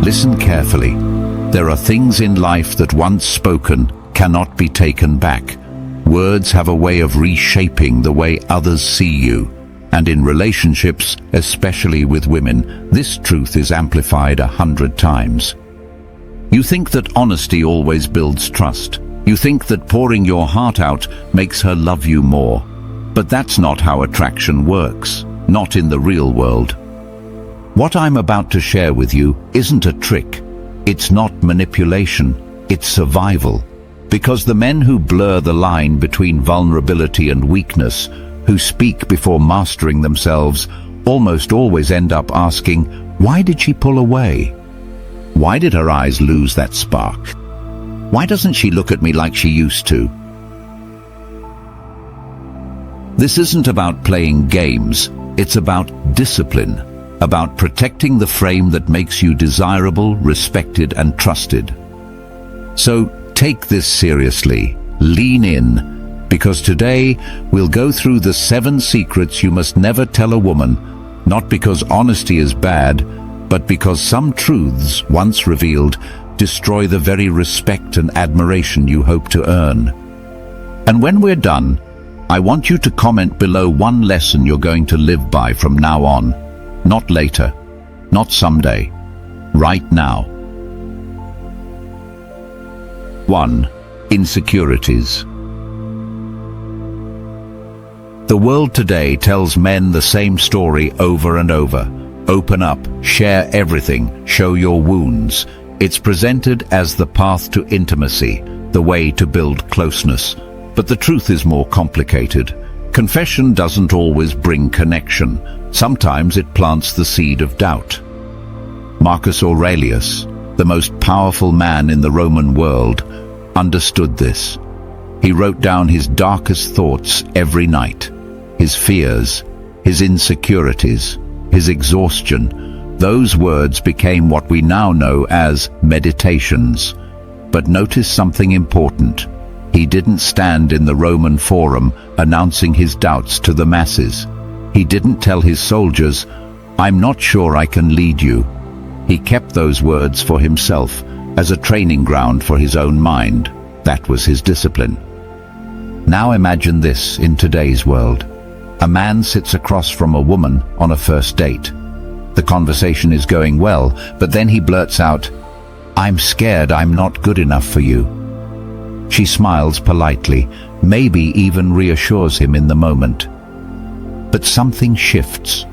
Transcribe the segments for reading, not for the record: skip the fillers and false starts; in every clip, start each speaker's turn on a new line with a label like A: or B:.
A: Listen carefully. There are things in life that once spoken cannot be taken back. Words have a way of reshaping the way others see you. And in relationships, especially with women, this truth is amplified 100 times. You think that honesty always builds trust. You think that pouring your heart out makes her love you more. But that's not how attraction works, not in the real world. What I'm about to share with you isn't a trick. It's not manipulation, it's survival. Because the men who blur the line between vulnerability and weakness, who speak before mastering themselves, almost always end up asking, why did she pull away? Why did her eyes lose that spark? Why doesn't she look at me like she used to? This isn't about playing games, it's about discipline, about protecting the frame that makes you desirable, respected, and trusted. So take this seriously, lean in, because today we'll go through the 7 secrets you must never tell a woman, not because honesty is bad, but because some truths, once revealed, destroy the very respect and admiration you hope to earn. And when we're done, I want you to comment below one lesson you're going to live by from now on. Not later, not someday, right now. 1. Insecurities. The world today tells men the same story over and over. Open up, share everything, show your wounds. It's presented as the path to intimacy, the way to build closeness. But the truth is more complicated. Confession doesn't always bring connection. Sometimes it plants the seed of doubt. Marcus Aurelius, the most powerful man in the Roman world, understood this. He wrote down his darkest thoughts every night. His fears, his insecurities, his exhaustion. Those words became what we now know as meditations. But notice something important. He didn't stand in the Roman Forum announcing his doubts to the masses. He didn't tell his soldiers, "I'm not sure I can lead you." He kept those words for himself, as a training ground for his own mind. That was his discipline. Now imagine this in today's world. A man sits across from a woman on a first date. The conversation is going well, but then he blurts out, "I'm scared I'm not good enough for you." She smiles politely, maybe even reassures him in the moment. But something shifts.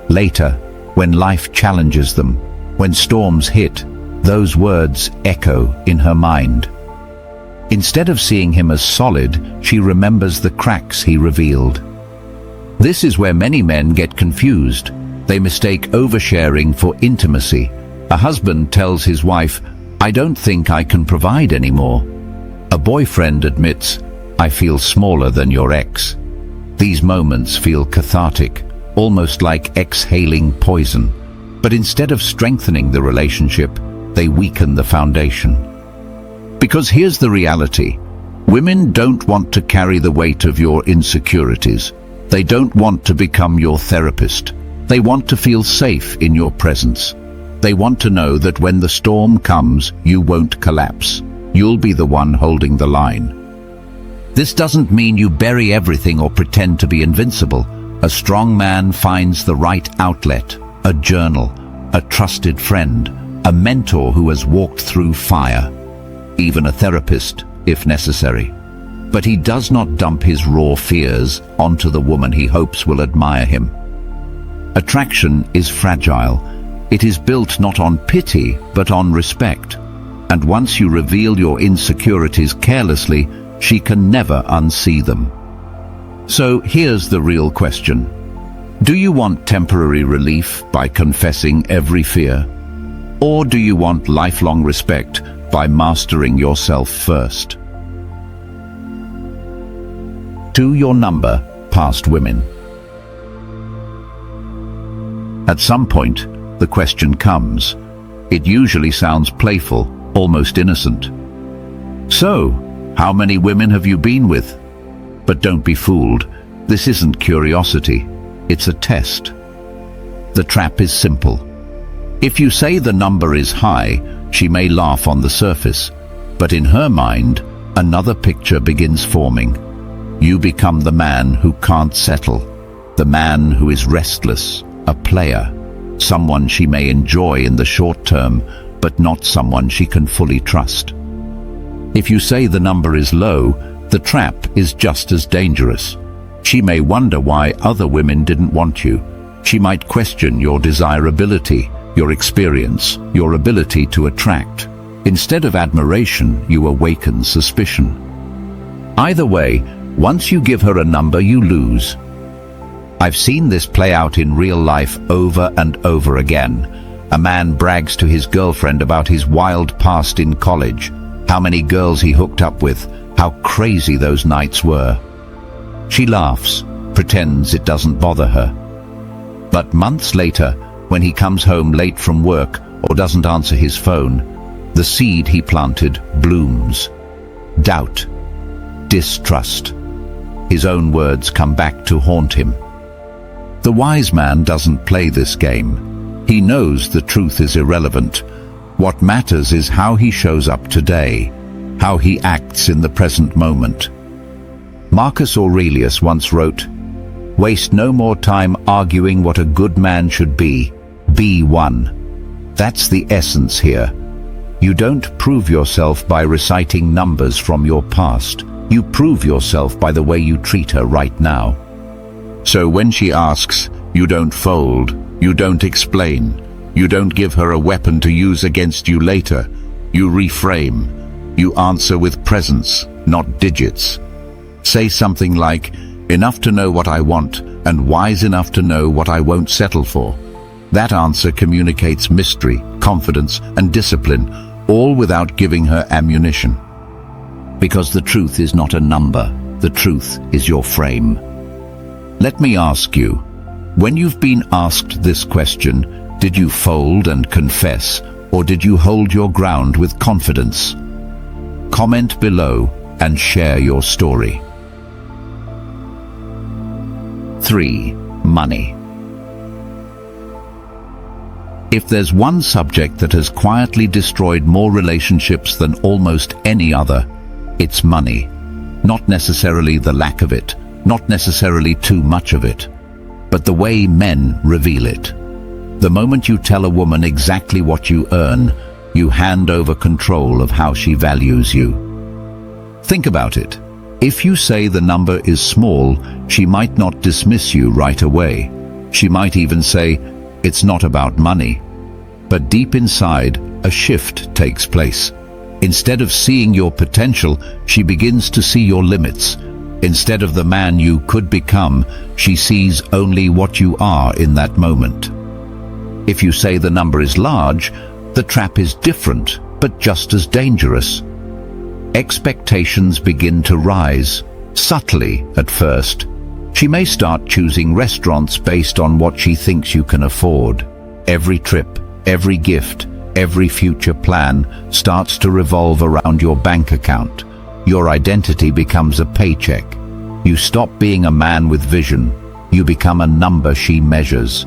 A: Later, when life challenges them, when storms hit, those words echo in her mind. Instead of seeing him as solid, she remembers the cracks he revealed. This is where many men get confused. They mistake oversharing for intimacy. A husband tells his wife, "I don't think I can provide anymore." A boyfriend admits, "I feel smaller than your ex." These moments feel cathartic, almost like exhaling poison. But instead of strengthening the relationship, they weaken the foundation. Because here's the reality. Women don't want to carry the weight of your insecurities. They don't want to become your therapist. They want to feel safe in your presence. They want to know that when the storm comes, you won't collapse. You'll be the one holding the line. This doesn't mean you bury everything or pretend to be invincible. A strong man finds the right outlet, a journal, a trusted friend, a mentor who has walked through fire, even a therapist if necessary. But he does not dump his raw fears onto the woman he hopes will admire him. Attraction is fragile. It is built not on pity, but on respect. And once you reveal your insecurities carelessly, she can never unsee them. So here's the real question. Do you want temporary relief by confessing every fear? Or do you want lifelong respect by mastering yourself first? To your number, past women. At some point, the question comes. It usually sounds playful, almost innocent. So, how many women have you been with? But don't be fooled. This isn't curiosity. It's a test. The trap is simple. If you say the number is high, she may laugh on the surface, but in her mind, another picture begins forming. You become the man who can't settle, the man who is restless, a player, someone she may enjoy in the short term, but not someone she can fully trust. If you say the number is low, the trap is just as dangerous. She may wonder why other women didn't want you. She might question your desirability, your experience, your ability to attract. Instead of admiration, you awaken suspicion. Either way, once you give her a number, you lose. I've seen this play out in real life over and over again. A man brags to his girlfriend about his wild past in college, how many girls he hooked up with, how crazy those nights were. She laughs, pretends it doesn't bother her. But months later, when he comes home late from work or doesn't answer his phone, the seed he planted blooms. Doubt, distrust. His own words come back to haunt him. The wise man doesn't play this game. He knows the truth is irrelevant. What matters is how he shows up today, how he acts in the present moment. Marcus Aurelius once wrote, "Waste no more time arguing what a good man should be one." That's the essence here. You don't prove yourself by reciting numbers from your past. You prove yourself by the way you treat her right now. So when she asks, you don't fold, you don't explain, you don't give her a weapon to use against you later. You reframe. You answer with presence, not digits. Say something like, enough to know what I want and wise enough to know what I won't settle for. That answer communicates mystery, confidence, and discipline, all without giving her ammunition. Because the truth is not a number, the truth is your frame. Let me ask you, when you've been asked this question, did you fold and confess, or did you hold your ground with confidence? Comment below and share your story. 3. Money. If there's one subject that has quietly destroyed more relationships than almost any other, it's money. Not necessarily the lack of it, not necessarily too much of it, but the way men reveal it. The moment you tell a woman exactly what you earn, you hand over control of how she values you. Think about it. If you say the number is small, she might not dismiss you right away. She might even say, it's not about money. But deep inside, a shift takes place. Instead of seeing your potential, she begins to see your limits. Instead of the man you could become, she sees only what you are in that moment. If you say the number is large, the trap is different, but just as dangerous. Expectations begin to rise, subtly at first. She may start choosing restaurants based on what she thinks you can afford. Every trip, every gift, every future plan starts to revolve around your bank account. Your identity becomes a paycheck. You stop being a man with vision. You become a number she measures.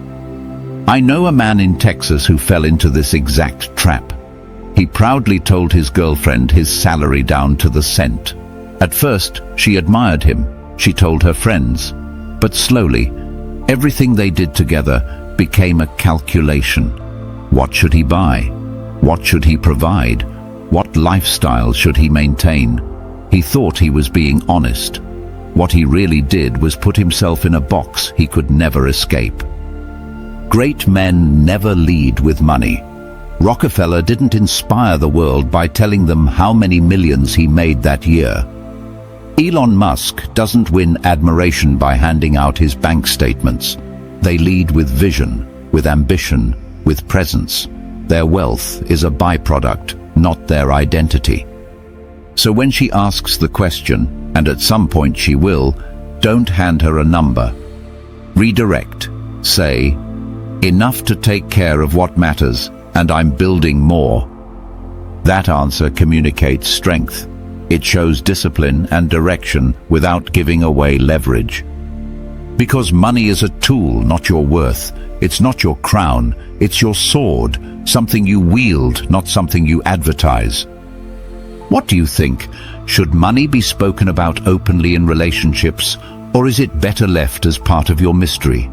A: I know a man in Texas who fell into this exact trap. He proudly told his girlfriend his salary down to the cent. At first, she admired him. She told her friends. But slowly, everything they did together became a calculation. What should he buy? What should he provide? What lifestyle should he maintain? He thought he was being honest. What he really did was put himself in a box he could never escape. Great men never lead with money. Rockefeller didn't inspire the world by telling them how many millions he made that year. Elon Musk doesn't win admiration by handing out his bank statements. They lead with vision, with ambition, with presence. Their wealth is a byproduct, not their identity. So when she asks the question, and at some point she will, don't hand her a number. Redirect. Say, enough to take care of what matters, and I'm building more. That answer communicates strength. It shows discipline and direction without giving away leverage. Because money is a tool, not your worth. It's not your crown, it's your sword, something you wield, not something you advertise. What do you think? Should money be spoken about openly in relationships, or is it better left as part of your mystery?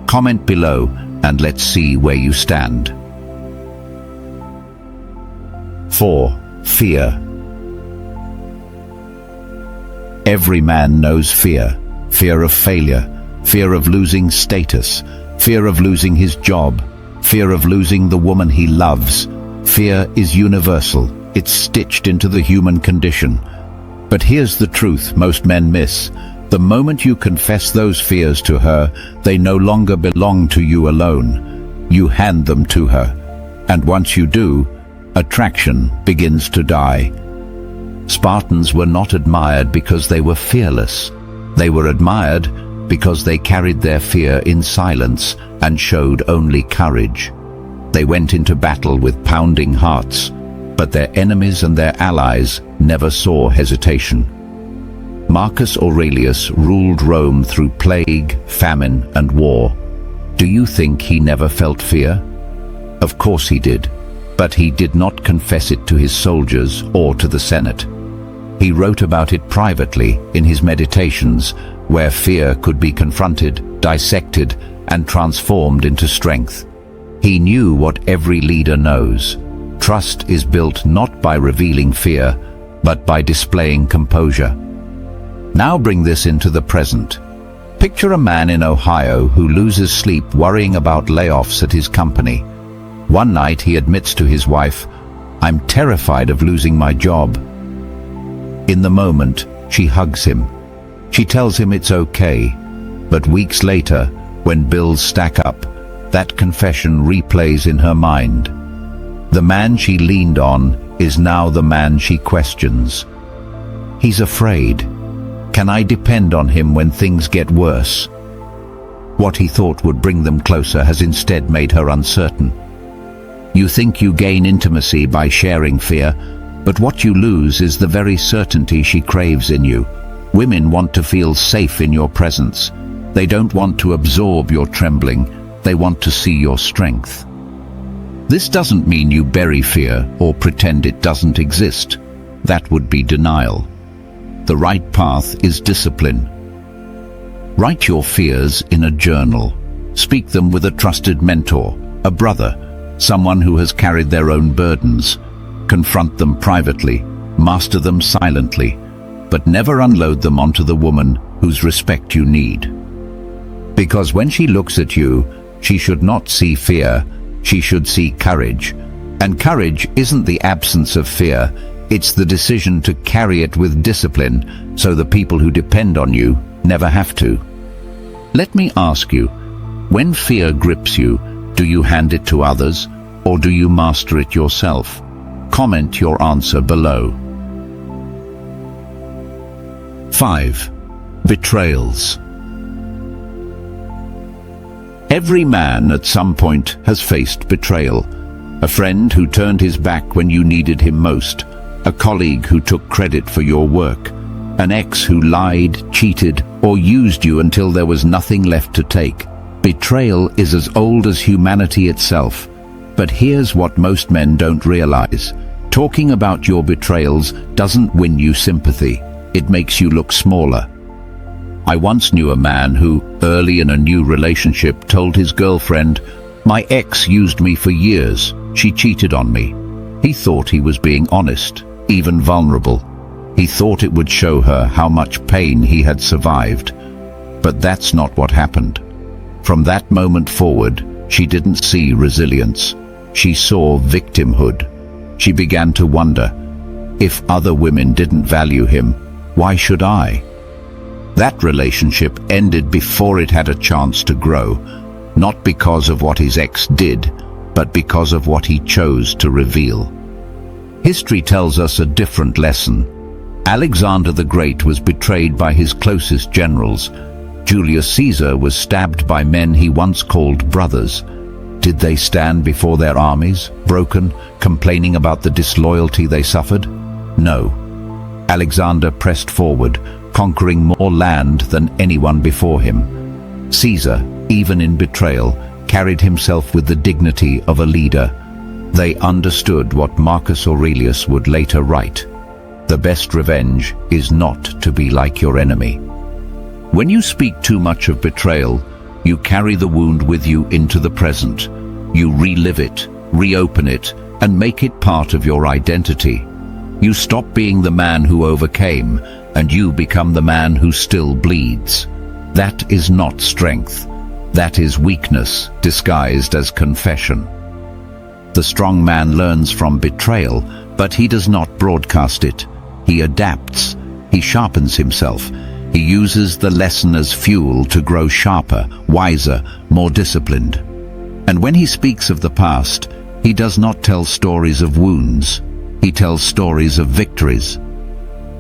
A: Comment below and let's see where you stand. 4. Fear. Every man knows fear. Fear of failure, fear of losing status, fear of losing his job, fear of losing the woman he loves. Fear is universal. It's stitched into the human condition. But here's the truth most men miss. The moment you confess those fears to her, they no longer belong to you alone. You hand them to her. And once you do, attraction begins to die. Spartans were not admired because they were fearless. They were admired because they carried their fear in silence and showed only courage. They went into battle with pounding hearts, but their enemies and their allies never saw hesitation. Marcus Aurelius ruled Rome through plague, famine, and war. Do you think he never felt fear? Of course he did, but he did not confess it to his soldiers or to the Senate. He wrote about it privately in his meditations, where fear could be confronted, dissected, and transformed into strength. He knew what every leader knows. Trust is built not by revealing fear, but by displaying composure. Now bring this into the present. Picture a man in Ohio who loses sleep worrying about layoffs at his company. One night he admits to his wife, "I'm terrified of losing my job." In the moment, she hugs him. She tells him it's okay, but weeks later, when bills stack up, that confession replays in her mind. The man she leaned on is now the man she questions. He's afraid. Can I depend on him when things get worse? What he thought would bring them closer has instead made her uncertain. You think you gain intimacy by sharing fear, but what you lose is the very certainty she craves in you. Women want to feel safe in your presence. They don't want to absorb your trembling. They want to see your strength. This doesn't mean you bury fear or pretend it doesn't exist. That would be denial. The right path is discipline. Write your fears in a journal. Speak them with a trusted mentor, a brother, someone who has carried their own burdens. Confront them privately, master them silently, but never unload them onto the woman whose respect you need. Because when she looks at you, she should not see fear, she should see courage. And courage isn't the absence of fear, it's the decision to carry it with discipline so the people who depend on you never have to. Let me ask you, when fear grips you, do you hand it to others or do you master it yourself? Comment your answer below. 5. Betrayals. Every man at some point has faced betrayal. A friend who turned his back when you needed him most. A colleague who took credit for your work. An ex who lied, cheated, or used you until there was nothing left to take. Betrayal is as old as humanity itself. But here's what most men don't realize. Talking about your betrayals doesn't win you sympathy. It makes you look smaller. I once knew a man who, early in a new relationship, told his girlfriend, "My ex used me for years. She cheated on me." He thought he was being honest, even vulnerable. He thought it would show her how much pain he had survived. But that's not what happened. From that moment forward, she didn't see resilience. She saw victimhood. She began to wonder, if other women didn't value him, why should I? That relationship ended before it had a chance to grow, not because of what his ex did, but because of what he chose to reveal. History tells us a different lesson. Alexander the Great was betrayed by his closest generals. Julius Caesar was stabbed by men he once called brothers. Did they stand before their armies, broken, complaining about the disloyalty they suffered? No. Alexander pressed forward, conquering more land than anyone before him. Caesar, even in betrayal, carried himself with the dignity of a leader. They understood what Marcus Aurelius would later write: "The best revenge is not to be like your enemy." When you speak too much of betrayal, you carry the wound with you into the present. You relive it, reopen it, and make it part of your identity. You stop being the man who overcame, and you become the man who still bleeds. That is not strength. That is weakness disguised as confession. The strong man learns from betrayal, but he does not broadcast it. He adapts. He sharpens himself. He uses the lesson as fuel to grow sharper, wiser, more disciplined. And when he speaks of the past, he does not tell stories of wounds. He tells stories of victories.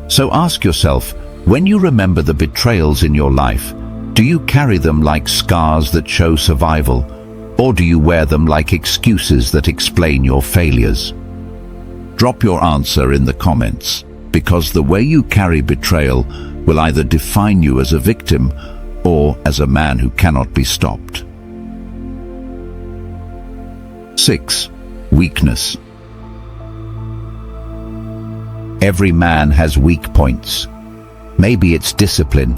A: So ask yourself, when you remember the betrayals in your life, do you carry them like scars that show survival, or do you wear them like excuses that explain your failures? Drop your answer in the comments, because the way you carry betrayal will either define you as a victim or as a man who cannot be stopped. 6. Weakness. Every man has weak points. Maybe it's discipline,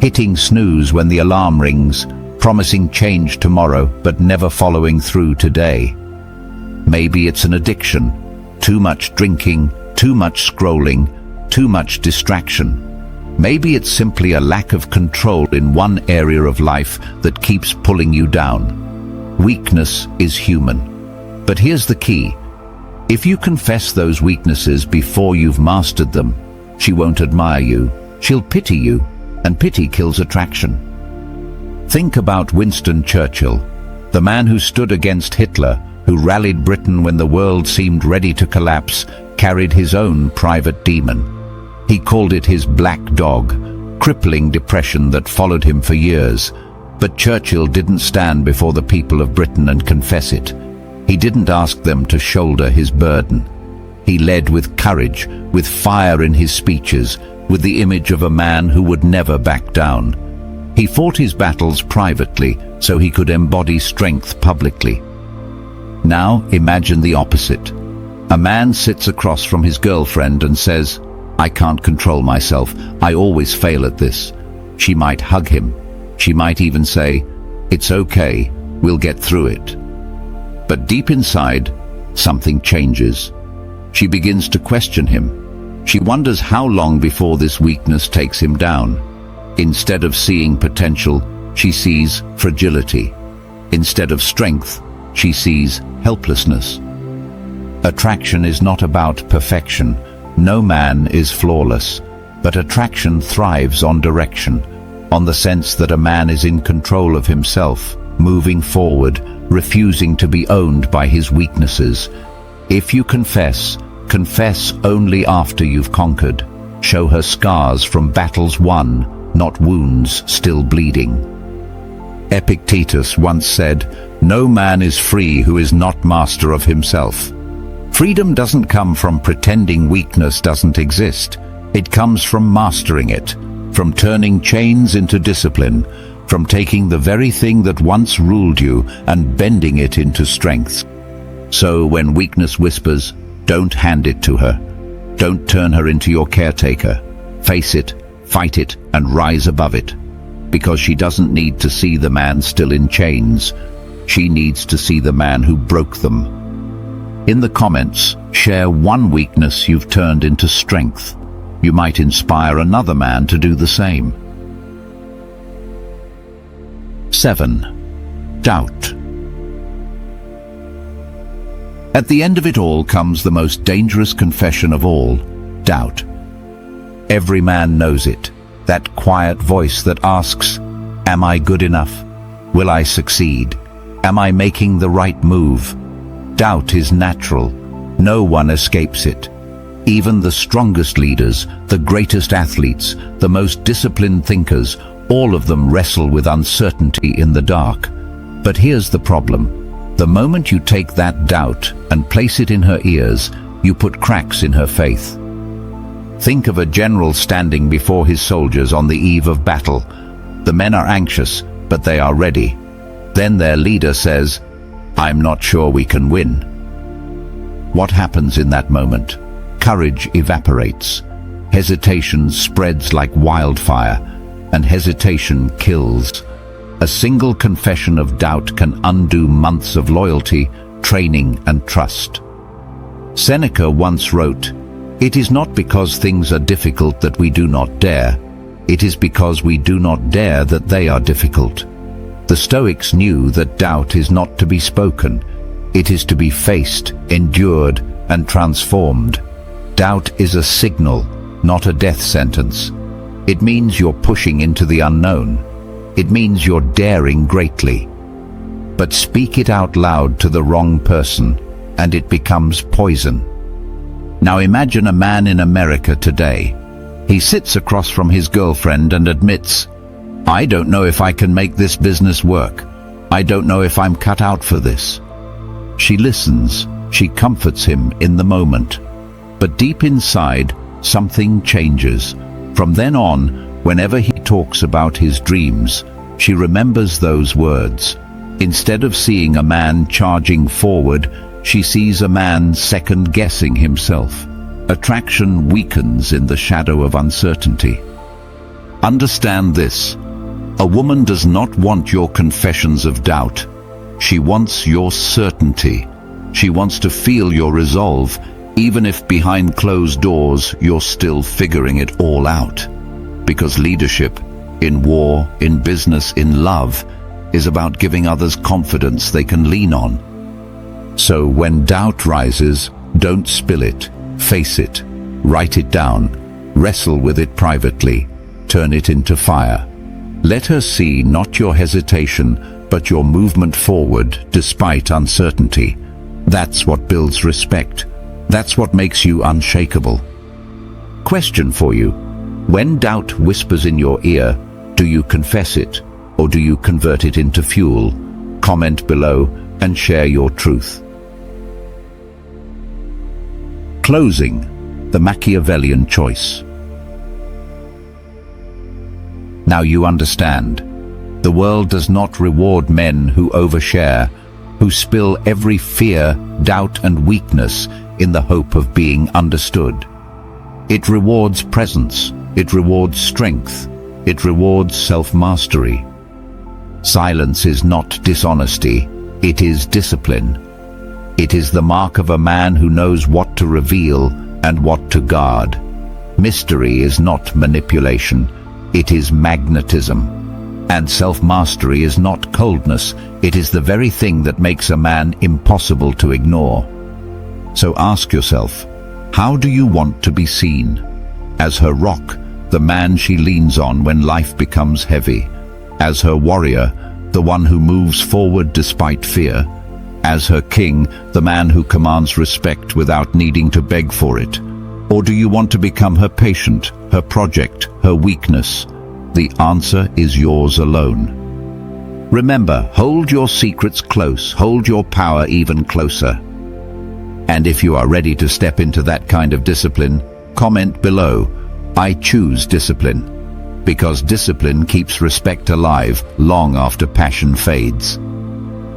A: hitting snooze when the alarm rings, promising change tomorrow but never following through today. Maybe it's an addiction, too much drinking, too much scrolling, too much distraction. Maybe it's simply a lack of control in one area of life that keeps pulling you down. Weakness is human. But here's the key. If you confess those weaknesses before you've mastered them, she won't admire you. She'll pity you, and pity kills attraction. Think about Winston Churchill, the man who stood against Hitler, who rallied Britain when the world seemed ready to collapse, carried his own private demon. He called it his black dog, crippling depression that followed him for years. But Churchill didn't stand before the people of Britain and confess it. He didn't ask them to shoulder his burden. He led with courage, with fire in his speeches, with the image of a man who would never back down. He fought his battles privately so he could embody strength publicly. Now imagine the opposite. A man sits across from his girlfriend and says, "I can't control myself. I always fail at this." She might hug him. She might even say, "It's okay, we'll get through it." But deep inside, something changes. She begins to question him. She wonders how long before this weakness takes him down. Instead of seeing potential, she sees fragility. Instead of strength, she sees helplessness. Attraction is not about perfection. No man is flawless. But attraction thrives on direction, on the sense that a man is in control of himself, moving forward, refusing to be owned by his weaknesses. If you confess, confess only after you've conquered. Show her scars from battles won, not wounds still bleeding. Epictetus once said, "No man is free who is not master of himself." Freedom doesn't come from pretending weakness doesn't exist. It comes from mastering it, from turning chains into discipline, from taking the very thing that once ruled you and bending it into strength. So when weakness whispers, don't hand it to her. Don't turn her into your caretaker. Face it, fight it, and rise above it. Because she doesn't need to see the man still in chains. She needs to see the man who broke them. In the comments, share one weakness you've turned into strength. You might inspire another man to do the same. 7. Doubt. At the end of it all comes the most dangerous confession of all, doubt. Every man knows it, that quiet voice that asks, "Am I good enough? Will I succeed? Am I making the right move?" Doubt is natural. No one escapes it. Even the strongest leaders, the greatest athletes, the most disciplined thinkers, all of them wrestle with uncertainty in the dark. But here's the problem. The moment you take that doubt and place it in her ears, you put cracks in her faith. Think of a general standing before his soldiers on the eve of battle. The men are anxious, but they are ready. Then their leader says, "I'm not sure we can win." What happens in that moment? Courage evaporates. Hesitation spreads like wildfire, and hesitation kills. A single confession of doubt can undo months of loyalty, training, and trust. Seneca once wrote, "It is not because things are difficult that we do not dare. It is because we do not dare that they are difficult." The Stoics knew that doubt is not to be spoken. It is to be faced, endured, and transformed. Doubt is a signal, not a death sentence. It means you're pushing into the unknown. It means you're daring greatly. But speak it out loud to the wrong person, and it becomes poison. Now imagine a man in America today. He sits across from his girlfriend and admits, "I don't know if I can make this business work. I don't know if I'm cut out for this." She listens, she comforts him in the moment. But deep inside, something changes. From then on, whenever he talks about his dreams, she remembers those words. Instead of seeing a man charging forward, she sees a man second-guessing himself. Attraction weakens in the shadow of uncertainty. Understand this. A woman does not want your confessions of doubt. She wants your certainty. She wants to feel your resolve, even if behind closed doors you're still figuring it all out. Because leadership, in war, in business, in love, is about giving others confidence they can lean on. So when doubt rises, don't spill it. Face it. Write it down. Wrestle with it privately. Turn it into fire. Let her see not your hesitation, but your movement forward despite uncertainty. That's what builds respect. That's what makes you unshakable. Question for you. When doubt whispers in your ear, do you confess it, or do you convert it into fuel? Comment below and share your truth. Closing, the Machiavellian choice. Now you understand. The world does not reward men who overshare, who spill every fear, doubt, and weakness in the hope of being understood. It rewards presence. It rewards strength. It rewards self-mastery. Silence is not dishonesty. It is discipline. It is the mark of a man who knows what to reveal and what to guard. Mystery is not manipulation. It is magnetism. And self-mastery is not coldness. It is the very thing that makes a man impossible to ignore. So ask yourself, how do you want to be seen? As her rock, the man she leans on when life becomes heavy. As her warrior, the one who moves forward despite fear. As her king, the man who commands respect without needing to beg for it. Or do you want to become her patient, her project, her weakness? The answer is yours alone. Remember, hold your secrets close, hold your power even closer. And if you are ready to step into that kind of discipline, comment below, "I choose discipline." Because discipline keeps respect alive long after passion fades.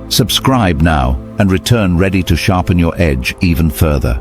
A: Subscribe now and return ready to sharpen your edge even further.